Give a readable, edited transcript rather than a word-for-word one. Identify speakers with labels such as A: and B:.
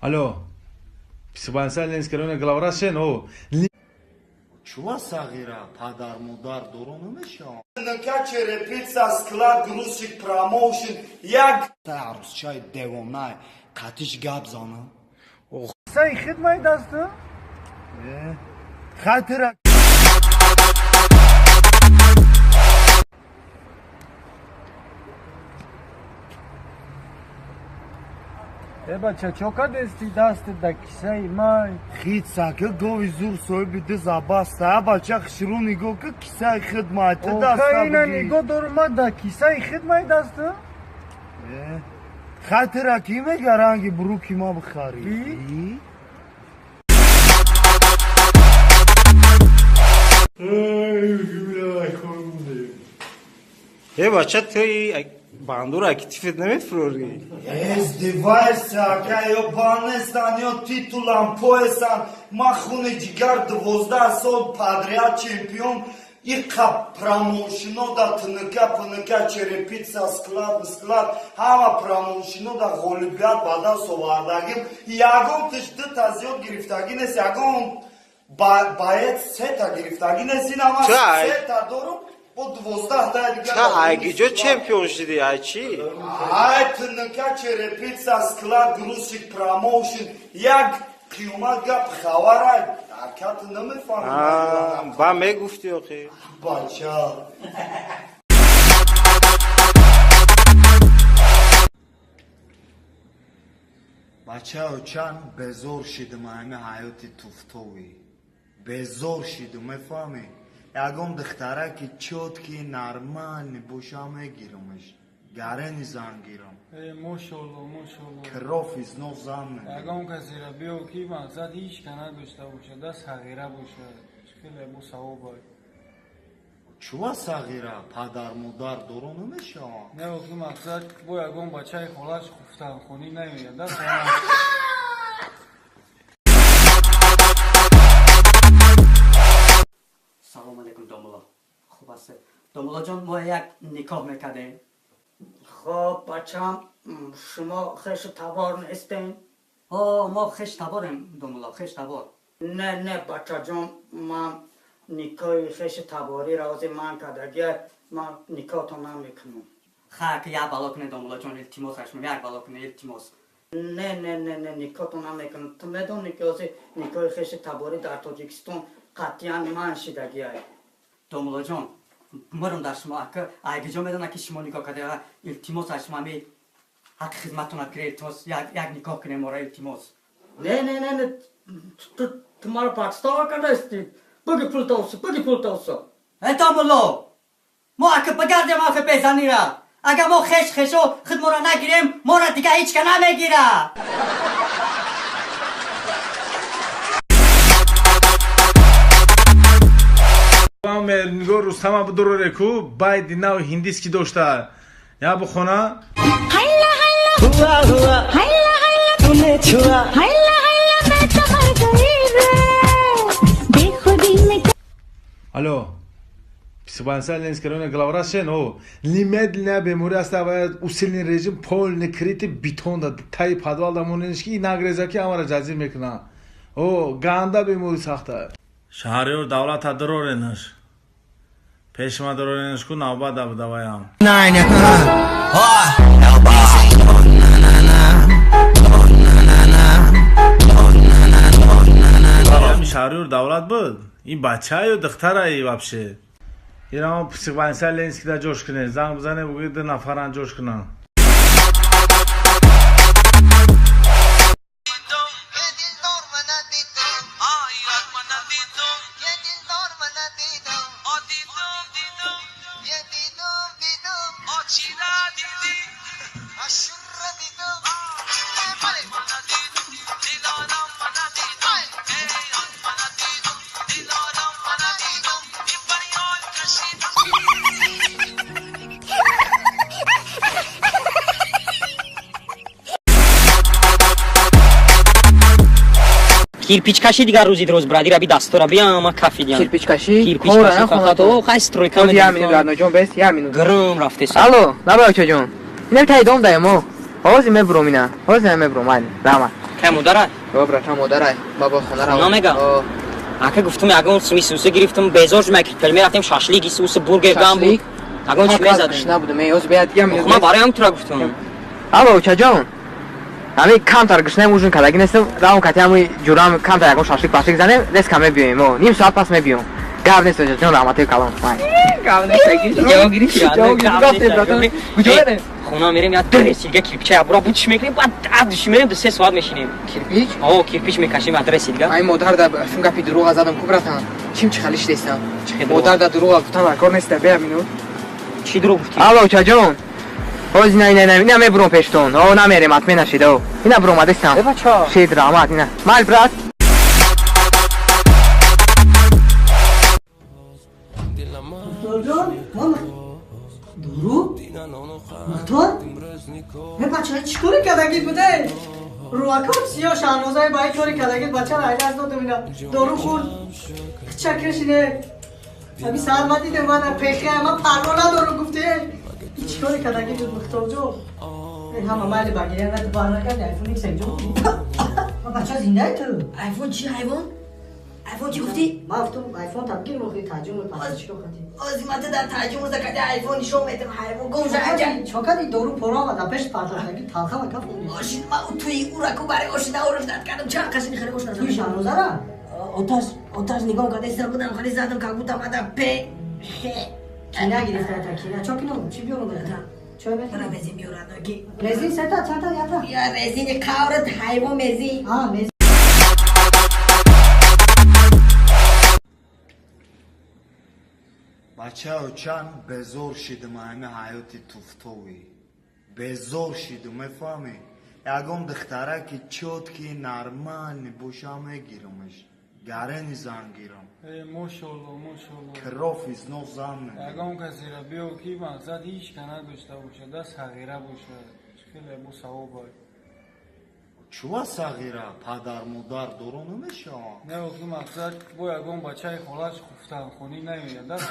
A: Алло. Писбанса Ленскерона главрашен о.
B: Чува сагира падар модар доронамешон.
C: Накачере пицца склад грузчик промоушен як
B: Тарус чай девомнай катиш габзана.
D: Сай хидмай дасту?
B: Хатира
D: Бача, чока дести дасты да кисай май.
B: хитсака говизур соебиде забаста бача хшруни гока кисай хидмати даста.
D: Каина него дурма да кисай хидмай дасту?
B: Хатира киме гаранги бруки ма бхари.
E: بچه توی باندور اکتیفت نمیفروری
C: издевайся, я банестан, я титулам поясан, махуне дигар 12 сол подряд чемпион и кап промоушено да тнк черепица склад ҳама промоушено да голибият бада совардагим ягон тишди тазиёт гирифтагӣ нест ягон боец сета гирифтагӣ нест ин ҳама сета дорум бо 12 та дигар
E: چه اگیجا چمپیون شدی ای چی؟
C: ай тнк черепица склад грузчик промоушен як қиёмат гап хабарай акат намефаҳмам
E: با میگفتی آخه
C: бача
B: бачао чанд безор шидим ҳами ҳаёти туфтови безор шидим мефаҳмӣ ягон духтараки чотки нормальни боша мегирамш гарени зан гирам
D: Мошалло, мошалло.
B: крофи знов зан
D: Ягон касира биё ки мақсад ҳеч кана дошта бошад, да сағира бошад. Хеле бо савобай.
B: чува сағира падар модар доронамешон.
D: Не ки мақсад бо ягон бачаи холаш хуфтанхонӣ намеяд, да хона.
F: салом алейкум домула. Хуб аст. Домула ҷон, мо як никоҳ мекардем. Хоб, бачам, шумо хешу табор нестем? Мо хеш таборем, домула, хеш табор. Не, бачаҷон, ман никоҳи хеши табориро ози ман кардагия, ман никоҳто намекунам. Хак, як бало кунед, домула ҷон, илтимос ашмо, як бало кунед, илтимос. Не, никоҳто намекунам. Ту медонӣ ки ози никоҳи хеши таборӣ дар Тоҷикистон қатъиян ман шидагиай. Домула ҷон, мурам дар шумо ака айгиҷо медона ки шумо никоҳ кардага илтимос аз шумо ами ҳаққи хизматона кире илтимос як никоҳ кунем мора илтимос. Не, ту маро подстава кардасти. Баги пул тавсо. Домуло, мо ака багардем афе безанира. Агар мо хешо хидмора нагирем, мора дига ҳеч ка намегира.
A: Нигор Рустама будуроре ку байди нав хиндиски дошта. Я бухона.
G: Хайла तूने छुआ मैं तो मर गई रे बेखुदी में.
A: Алло. Писбанса Ленскерона главрашен о. Немедленно бемори оставляет усиленный режим полный критый бетон да тай подвал да моненшки и нагрезаки амара жазим мекна. О, ганда бемори сахта. Шаҳриёр давлата дуроренаш. Пешма дуроренашку навбат даваям. Шаҳриёр давлат буд. Ин бача ё духтара вообще. Ирама психбанса Ленскида ҷош куне. Занг бизане буги 2 нафаран ҷош кунан.
F: Кирпичкаши дигар рӯзи дурӯз бради раби дастора биям ма кафи диям.
H: Кирпичкаши? Кора хонато.
F: Хай стройка
H: ме. Я минут ладно ҷон бес, я минут.
F: Гром рафтес.
H: Алло, набаё ҷон. Ина тай дом даемо. Ҳозир мебурам ина. Ҳозир мебурам, майли. Рама.
I: که مادرت
H: Добре, там модарай. Баба хона ра.
I: خونه میگم. اگه گفتم اگه سمی سوسه گرفتم بیزارش میکرد کلمه رفتیم شاشلیگی سوس برگر دام بود اگه چی میزدیم
H: نبودم. یوز بیاد یه
I: خب من برای هم تو را گفتم
H: Алло, чаҷон. Ами камтар гишнем ужин кадаги нестем. Раун кати ами ҷурам камтар ягон шашлик пашлик занем. Дес каме биёем. Мо ним соат пас мебиём. Гав нест чаҷон рамати калон. Гав нест аги. Ҷавоб гирифти. Ҷавоб гирифти братан. Куҷо берем?
I: خونه میریم یا درسیگه کیرپیچ ابرا بوچ میکنیم بعد عادش میریم 2-3 ساعت میشینیم
H: Кирпич?
I: آه کیرپیچ میکشیم بعد رسیدگه
H: Ай модар да шун гапи дуруға задам ку братан. Чим чихалиш дестам. Модар да дуруға гуфтам кор нест бия минут.
I: چی درو گفتی
H: Алло, чаҷон. Оз ина мебурам пештон. О намерем атме нашида. Ина бурам адестам.
I: бача
H: Шед рамат ина. Мал брат.
F: درو؟ مختار؟ بچه چی کاری کردگید بوده؟ روکات سیاه شهنوزه باید کاری کردگید بچه را عیل از دادم اینا دارو خون چکشینه امی سلمت دیده من پیخه اما پروانه دارو گفته چی کاری کردگید بود مختار جو؟ این همه مالی بگیری انگه تو بار نکرد ایفون ایکس جو بچه زنده تو؟
J: ایفون چی ایفون؟ ایفون چی گفتی؟
F: ما گفتم ایفون تبگیر موقعی ترجمه پس چی گفتی؟
J: آزیمت در ترجمه زکرده ایفون نشون میدم ایفون گم شد
F: چوکا دی دارو پرا آمد پیش پرداختگی تلخه و کف خوندی
J: آشین ما توی او رکو برای آشیده او رو داد کردم چرا کسی نخیره خوش
F: توی شهنوزه را؟
J: آتاش نگاه کرده استر بودم خالی زدم که بودم آدم پی
F: کینه گرفته تا کینه چا کینه چی بیارم بده چای بده
J: برای رزین بیارن اگه
F: رزین ستا چتا یاتا
J: یا رزین کارت حیوان مزی
F: مزی
C: бачао чанд безор шидам ҳами ҳаёти туфтови безор шидам мефаҳмӣ ягон духтараки чотки нормальни боша мегирамаш гарени зан гирам
D: ماشاءالله ماشاءالله
C: крофи зно зан
D: اگه کسی را بیو کی مقصد هیچ کنه داشته باشه دست حقیره باشه خیلی بو ثواب باید
C: чува сағира падар модар доро намешаванд
D: نه وقتی مقصد با اگه بچه خالش خفتن خونی نمیاد دست